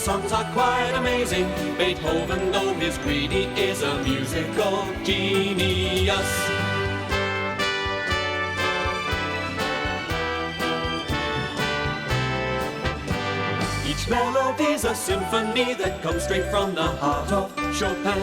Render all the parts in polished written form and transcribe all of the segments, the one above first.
songs are quite amazing. Beethoven, though he's greedy, is a musical genius. Each melody's a symphony that comes straight from the heart of Chopin.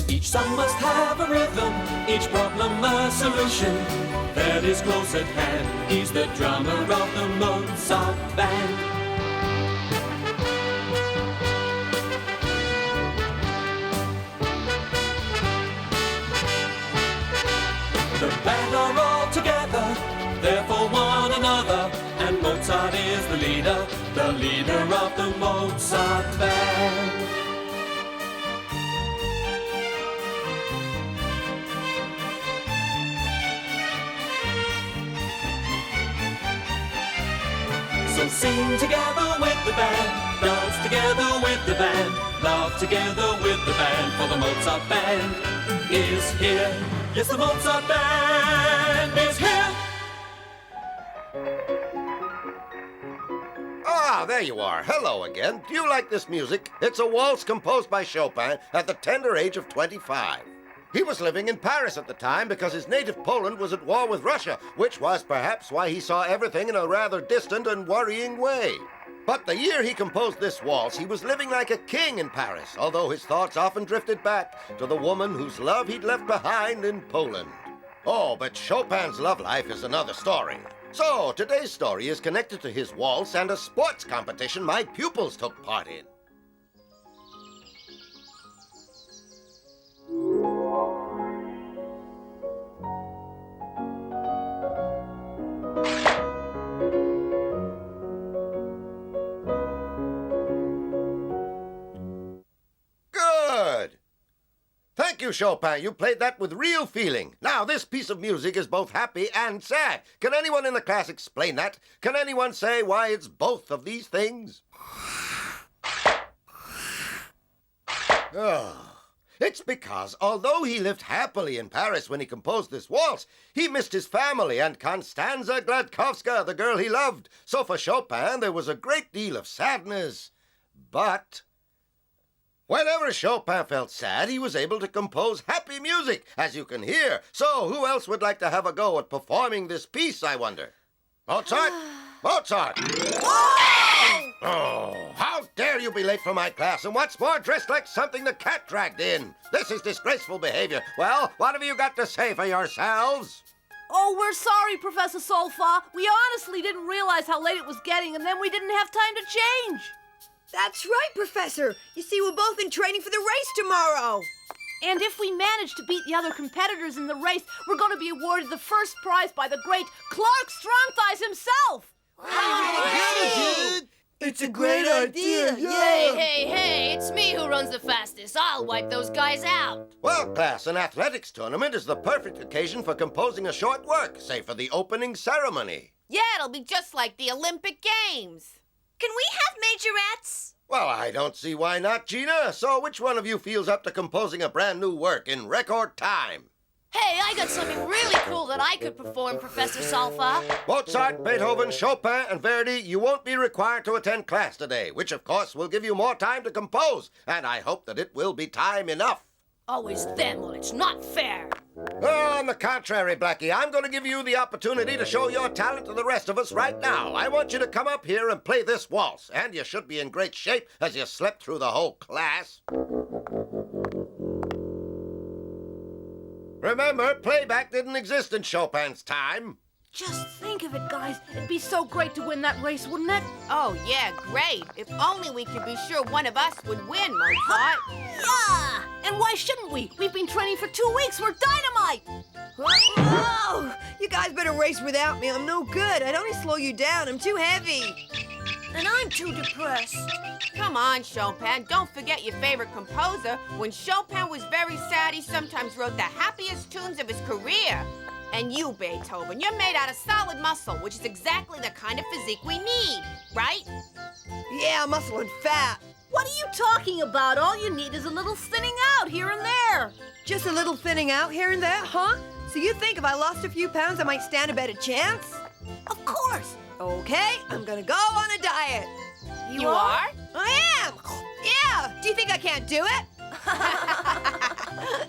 Each song must have a rhythm, each problem a solution. Verdi's close at hand, he's the drummer of the Mozart Band. The band are all together, they're for one another, and Mozart is the leader of the Mozart Band. So sing together with the band, dance together with the band, laugh together with the band, for the Mozart Band is here. Yes, the Mozart Band is here. Ah, there you are. Hello again. Do you like this music? It's a waltz composed by Chopin at the tender age of 25. He was living in Paris at the time because his native Poland was at war with Russia, which was perhaps why he saw everything in a rather distant and worrying way. But the year he composed this waltz, he was living like a king in Paris, although his thoughts often drifted back to the woman whose love he'd left behind in Poland. Oh, but Chopin's love life is another story. So, today's story is connected to his waltz and a sports competition my pupils took part in. Thank you, Chopin. You played that with real feeling. Now, this piece of music is both happy and sad. Can anyone in the class explain that? Can anyone say why it's both of these things? Oh, it's because although he lived happily in Paris when he composed this waltz, he missed his family and Konstanza Gladkowska, the girl he loved. So for Chopin, there was a great deal of sadness. But whenever Chopin felt sad, he was able to compose happy music, as you can hear. So who else would like to have a go at performing this piece, I wonder? Mozart? Mozart! Oh, how dare you be late for my class, and what's more, dressed like something the cat dragged in. This is disgraceful behavior. Well, what have you got to say for yourselves? Oh, we're sorry, Professor Solfa. We honestly didn't realize how late it was getting, and then we didn't have time to change. That's right, Professor. You see, we're both in training for the race tomorrow. And if we manage to beat the other competitors in the race, we're going to be awarded the first prize by the great Clark Strongthighs himself. It's a great idea, Hey, it's me who runs the fastest. I'll wipe those guys out. Well, class, an athletics tournament is the perfect occasion for composing a short work, say for the opening ceremony. Yeah, it'll be just like the Olympic Games. Can we have majorettes? Well, I don't see why not, Gina. So which one of you feels up to composing a brand new work in record time? Hey, I got something really cool that I could perform, Professor Solfa. Mozart, Beethoven, Chopin, and Verdi, you won't be required to attend class today, which of course will give you more time to compose, and I hope that it will be time enough. Always then when it's not fair. Oh, on the contrary, Blacky, I'm going to give you the opportunity to show your talent to the rest of us right now. I want you to come up here and play this waltz, and you should be in great shape as you slept through the whole class. Remember, playback didn't exist in Chopin's time. Just think of it, guys. It'd be so great to win that race, wouldn't it? Oh, yeah, great. If only we could be sure one of us would win, Mozart. Yeah! And why shouldn't we? We've been training for 2 weeks. We're dynamite! Oh, you guys better race without me. I'm no good. I'd only slow you down. I'm too heavy. And I'm too depressed. Come on, Chopin. Don't forget your favorite composer. When Chopin was very sad, he sometimes wrote the happiest tunes of his career. And you, Beethoven, you're made out of solid muscle, which is exactly the kind of physique we need, right? Yeah, muscle and fat. What are you talking about? All you need is a little thinning out here and there. Just a little thinning out here and there, huh? So you think if I lost a few pounds, I might stand a better chance? Of course. Okay, I'm gonna go on a diet. You are? I am! Yeah! Do you think I can't do it?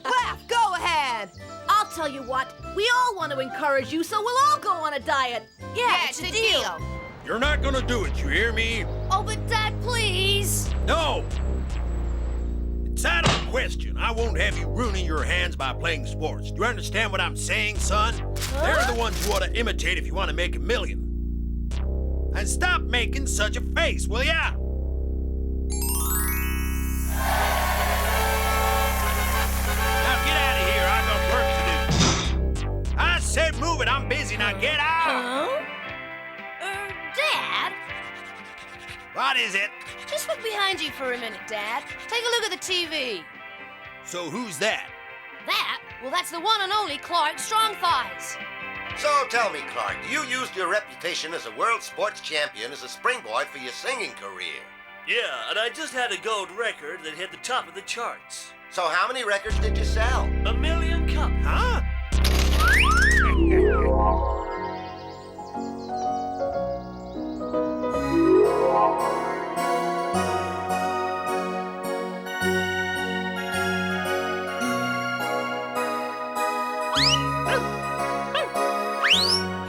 Laugh, go ahead! I'll tell you what, we all want to encourage you, so we'll all go on a diet. Yeah, it's a deal. You're not gonna do it, you hear me? Oh, but Dad, please. No! It's out of the question. I won't have you ruining your hands by playing sports. Do you understand what I'm saying, son? They're the ones you ought to imitate if you want to make $1 million. And stop making such a face, will ya? Now get out of here. I've got work to do. I said move it. I'm busy. Now get out. Dad, What is it? just look behind you for a minute, Dad. Take a look at the TV. So who's that? That? Well, that's the one and only Clark Strongthighs. So tell me, Clark, you used your reputation as a world sports champion as a springboard for your singing career. Yeah, and I just had a gold record that hit the top of the charts. So how many records did you sell? 1 million copies. Huh?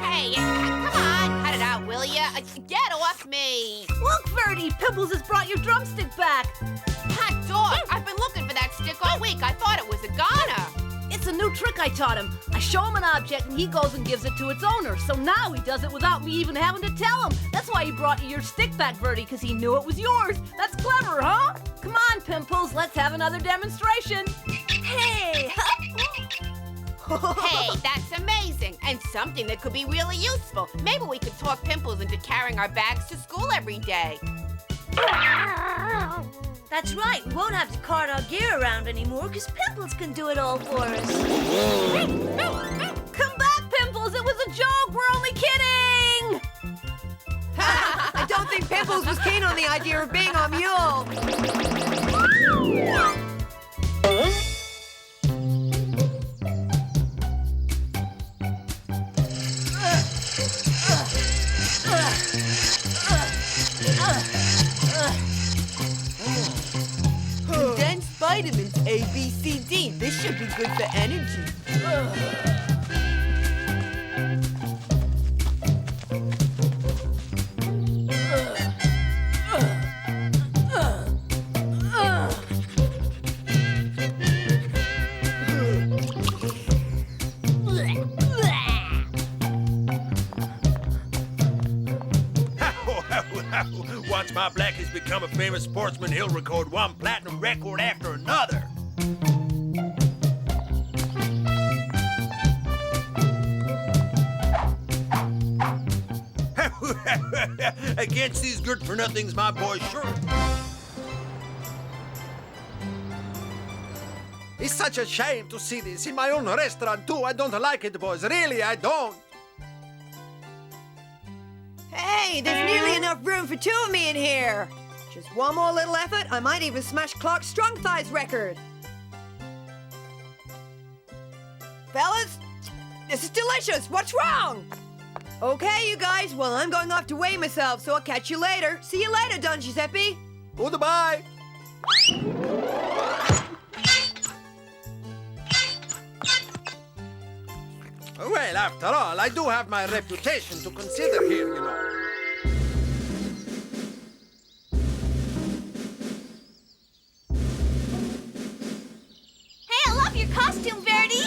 Hey, come on, cut it out, will ya? Get off me! Look, Verdi, Pimples has brought your drumstick back. Hot dog! I've been looking for that stick all week. I thought it was a goner. It's a new trick I taught him. I show him an object and he goes and gives it to its owner. So now he does it without me even having to tell him. That's why he brought you your stick back, Verdi, because he knew it was yours. That's clever, huh? Come on, Pimples, let's have another demonstration. Hey! Hey, that's amazing, and something that could be really useful. Maybe we could talk Pimples into carrying our bags to school every day. That's right, we won't have to cart our gear around anymore because Pimples can do it all for us. Come back, Pimples, it was a joke, we're only kidding! I don't think Pimples was keen on the idea of being a mule. Condensed vitamins A, B, C, D. This should be good for energy. Once my Blacky's become a famous sportsman, he'll record one platinum record after another. Against these good-for-nothings, my boy, sure. It's such a shame to see this in my own restaurant, too. I don't like it, boys. Really, I don't. Hey, there's nearly enough room for two of me in here. Just one more little effort, I might even smash Clark Strongthighs' record. Fellas, this is delicious. What's wrong? Okay, you guys, well, I'm going off to weigh myself, so I'll catch you later. See you later, Don Giuseppe. Goodbye. Well, after all, I do have my reputation to consider here, you know. Hey, I love your costume, Verdi.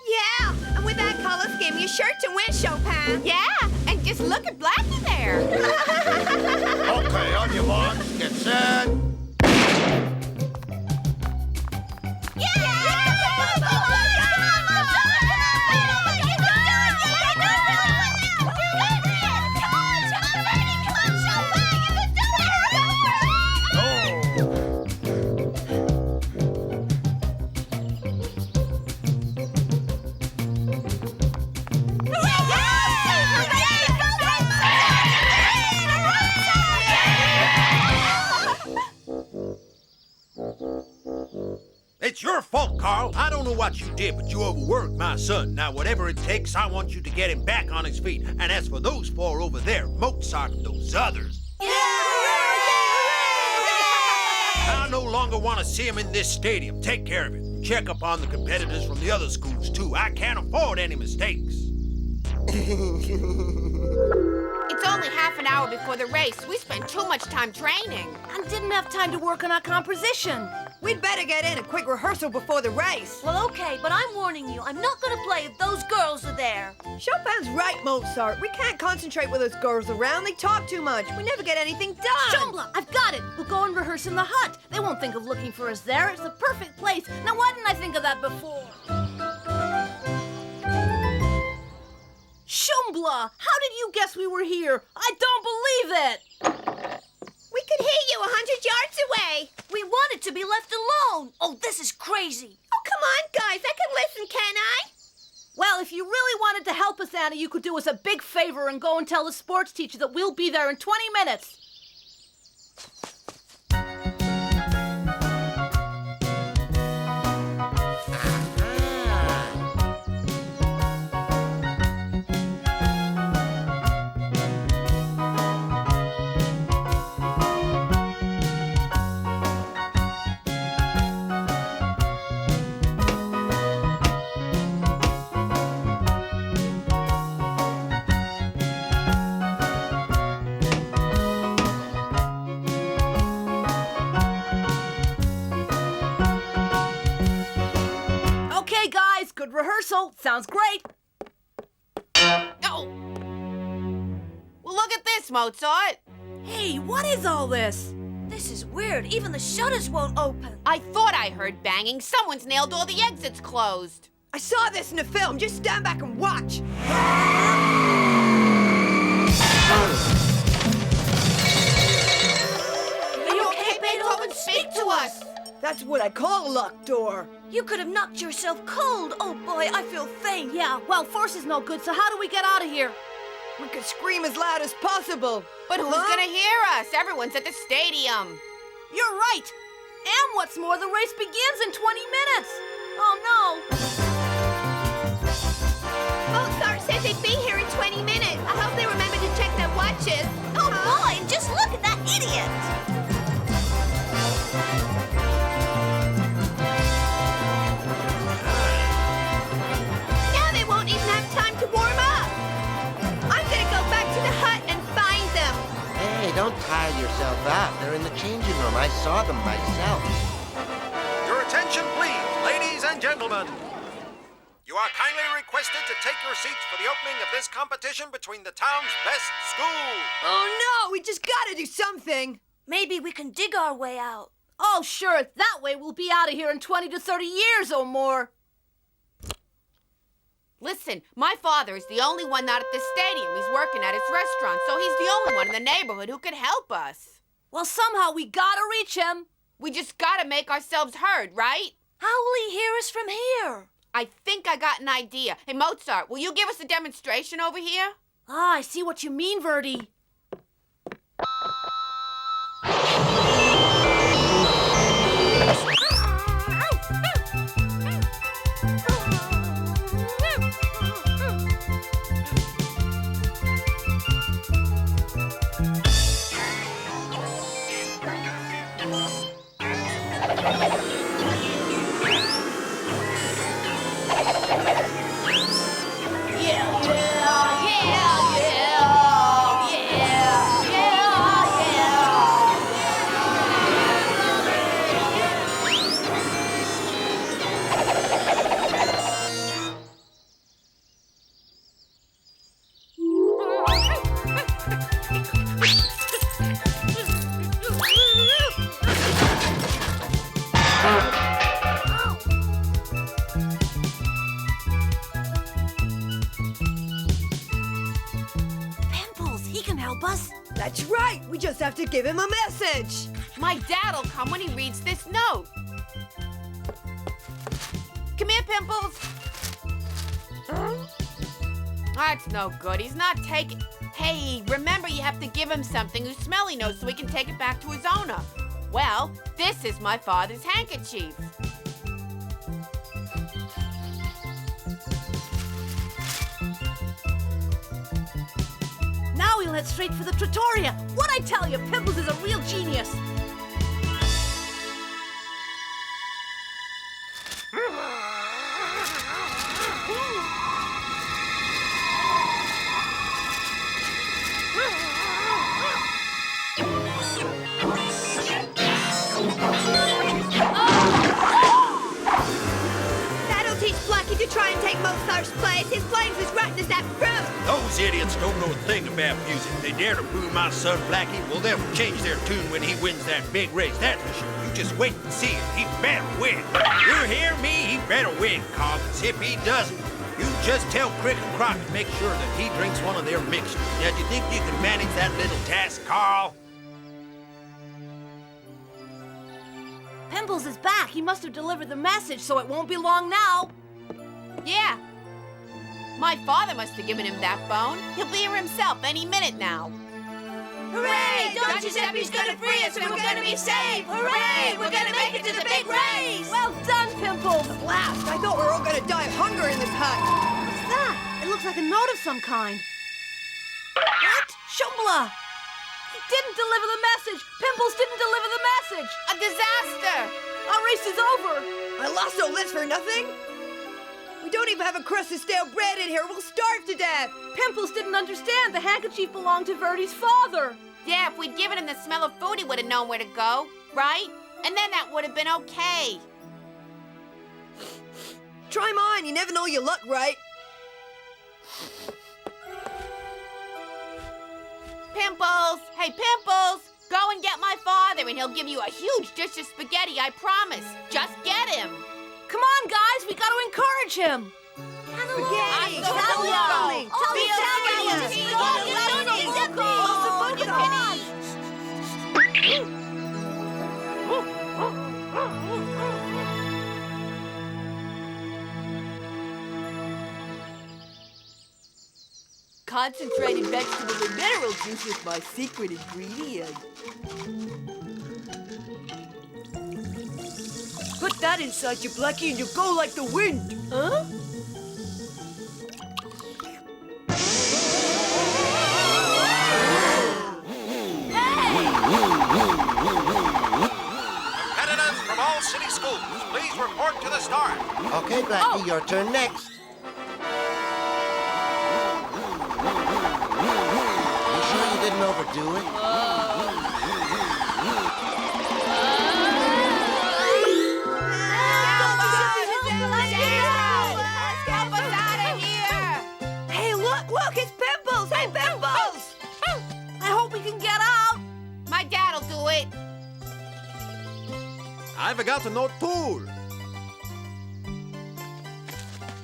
Yeah, and with that color scheme, you sure to win, Chopin. Yeah, and just look at Blacky there. Okay, on your marks, get set. know what you did, but you overworked my son. Now, whatever it takes, I want you to get him back on his feet. And as for those four over there, Mozart and those others, I no longer want to see him in this stadium. Take care of it. Check up on the competitors from the other schools, too. I can't afford any mistakes. It's only half an hour before the race. We spent too much time training. And didn't have time to work on our composition. We'd better get in a quick rehearsal before the race. Well, okay, but I'm warning you, I'm not gonna play if those girls are there. Chopin's right, Mozart. We can't concentrate with those girls around. They talk too much. We never get anything done. Shumbla, I've got it. We'll go and rehearse in the hut. They won't think of looking for us there. It's the perfect place. Now, why didn't I think of that before? Shumbla, how did you guess we were here? I don't believe it. We could hear you 100 yards away. We wanted to be left alone. Oh, this is crazy. Oh, come on, guys. I can listen, can I? Well, if you really wanted to help us, Anna, you could do us a big favor and go and tell the sports teacher that we'll be there in 20 minutes. Good rehearsal. Sounds great. Oh. Well, look at this, Mozart. Hey, what is all this? This is weird. Even the shutters won't open. I thought I heard banging. Someone's nailed all the exits closed. I saw this in a film. Just stand back and watch. Are you okay, Beethoven? Speak to us. That's what I call a locked door. You could have knocked yourself cold. Oh, boy, I feel faint. Yeah, well, force is no good, so how do we get out of here? We could scream as loud as possible. But who's gonna hear us? Everyone's at the stadium. You're right. And what's more, the race begins in 20 minutes. Oh, no. Mozart said they'd be here in 20 minutes. I hope they remember to check their watches. Oh, boy, and just look at that idiot. Don't tire yourself out. They're in the changing room. I saw them myself. Your attention, please, ladies and gentlemen. You are kindly requested to take your seats for the opening of this competition between the town's best schools. Oh, no! We just gotta do something. Maybe we can dig our way out. Oh, sure. That way we'll be out of here in 20 to 30 years or more. Listen, my father is the only one not at the stadium. He's working at his restaurant, so he's the only one in the neighborhood who can help us. Well, somehow we gotta reach him. We just gotta make ourselves heard, right? How will he hear us from here? I think I got an idea. Hey, Mozart, will you give us a demonstration over here? Ah, I see what you mean, Verdi. That's right. We just have to give him a message. My dad'll come when he reads this note. Come here, Pimples. That's no good. He's not taking... Hey, remember you have to give him something whose smell he knows so he can take it back to his owner. Well, this is my father's handkerchief. head straight for the trattoria. What'd I tell you? Pimples is a real genius. That'll teach Blacky to try and take Mozart's place. His playing's as rotten as that fruit. Those idiots don't know a thing about music. They dare to boo my son Blacky. Well, they'll change their tune when he wins that big race, that's for sure. You just wait and see it. He better win. You hear me? He better win, Karl, 'cause if he doesn't, you just tell Crick and Croc to make sure that he drinks one of their mixtures. Now, do you think you can manage that little task, Karl? Pimples is back. He must have delivered the message, so it won't be long now. Yeah. My father must have given him that bone. He'll be here himself any minute now. Hooray! Don Giuseppe's gonna free us and we're gonna be safe! Hooray! We're gonna make it to the big race! Well done, Pimples. At last, I thought we were all gonna die of hunger in this hut. What's that? It looks like a note of some kind. What? Shumbla! He didn't deliver the message! Pimples didn't deliver the message! A disaster! Our race is over! I lost all this for nothing? We don't even have a crust of stale bread in here. We'll starve to death. Pimples didn't understand the handkerchief belonged to Verdi's father. Yeah, if we'd given him the smell of food, he would have known where to go, right? And then that would have been okay. Try mine. You never know your luck, right? Pimples! Hey, Pimples! Go and get my father, and he'll give you a huge dish of spaghetti, I promise. Just get him. Come on, guys, we gotta encourage him. Spaghetti! Tell Tell me me all. something. Tell me Concentrated vegetable and mineral juice is my secret ingredient. Put that inside you, Blacky, and you'll go like the wind. Huh? Attendants from all city schools, please report to the start. Okay, Blacky, your turn next. You sure you didn't overdo it? Help us out of here! Hey, look, it's Pimples! Hey, Pimples! I hope we can get out. My dad'll do it. I've got no tool.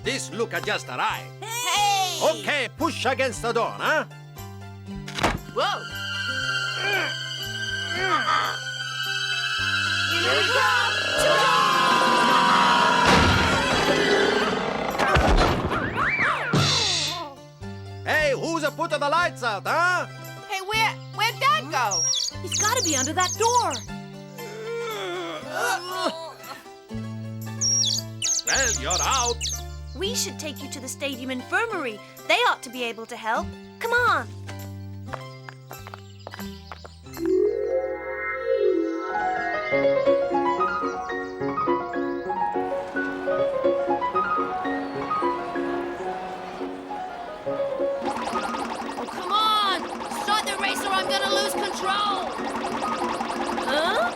This look just right. Hey! Okay, push against the door, huh? Whoa! Here we go! Hey, who's put the lights out, huh? Hey, where'd Dad go? He's gotta be under that door. Well, you're out. We should take you to the stadium infirmary. They ought to be able to help. Come on. Oh, come on! Start the race or I'm gonna lose control! Huh?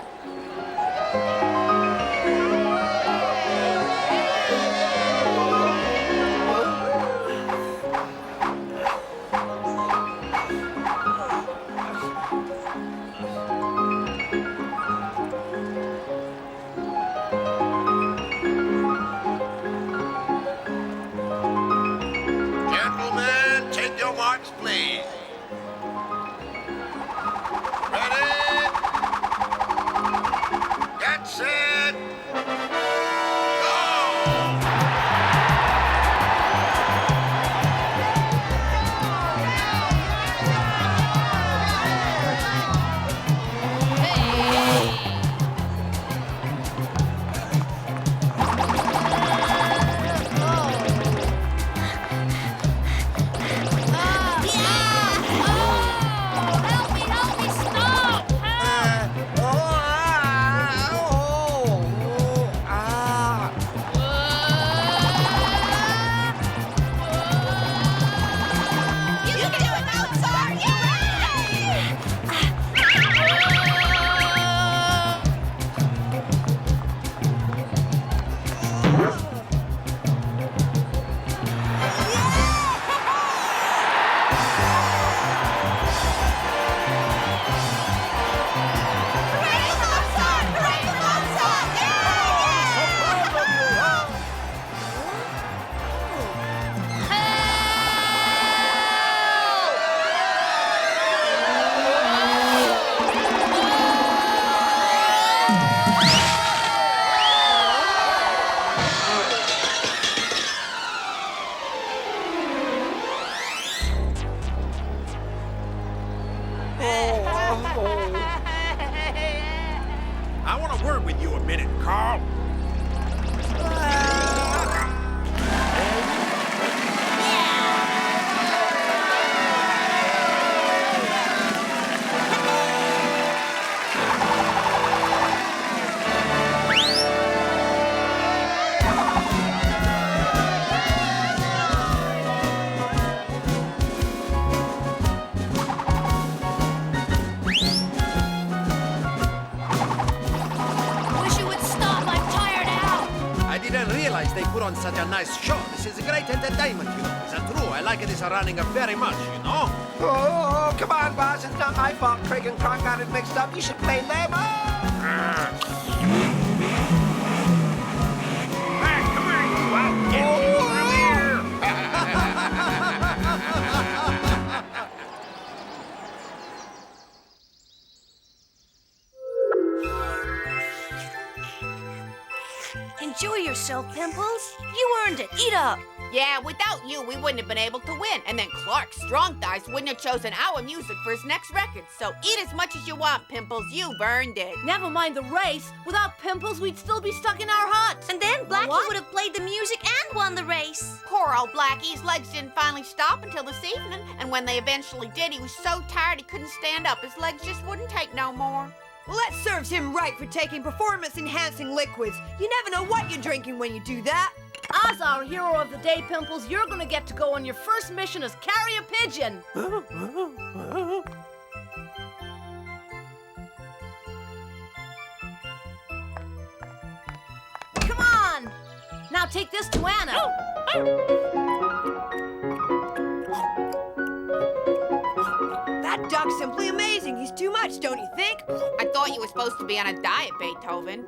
on such a nice show. This is a great entertainment, you know. Is that true? I like this running very much, you know. Oh, come on, boss. It's not my fault Craig and Croc got it mixed up. You should blame them. Enjoy yourself, Pimples. You earned it. Eat up. Yeah, without you, we wouldn't have been able to win. And then Clark Strong Thighs wouldn't have chosen our music for his next record. So eat as much as you want, Pimples. You've earned it. Never mind the race. Without Pimples, we'd still be stuck in our hut. And then Blacky What? would have played the music and won the race. Poor old Blacky. His legs didn't finally stop until this evening. And when they eventually did, he was so tired he couldn't stand up. His legs just wouldn't take no more. Well, that serves him right for taking performance-enhancing liquids. You never know what you're drinking when you do that. As our hero of the day, Pimples, you're gonna get to go on your first mission as carrier pigeon. Come on! Now take this to Anna. That duck's simply amazing. He's too much, don't you think? I thought you were supposed to be on a diet, Beethoven.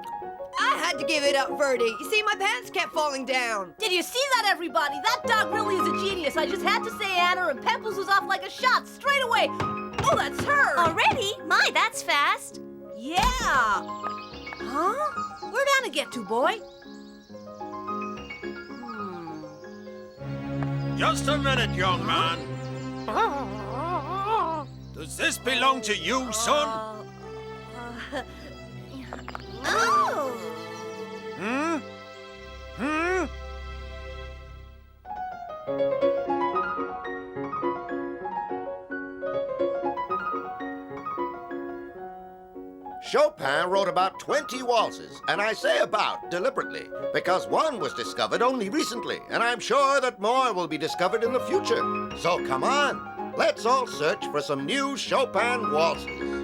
I had to give it up, Verdi. You see, my pants kept falling down. Did you see that, everybody? That dog really is a genius. I just had to say Anna, and Pimples was off like a shot straight away. Oh, that's her. Already? My, that's fast. Yeah. Huh? Where'd Anna get to, boy? Just a minute, young man. Does this belong to you, son? Oh. Hmm? Hmm? Chopin wrote about 20 waltzes, and I say about deliberately, because one was discovered only recently, and I'm sure that more will be discovered in the future. So come on, let's all search for some new Chopin waltzes.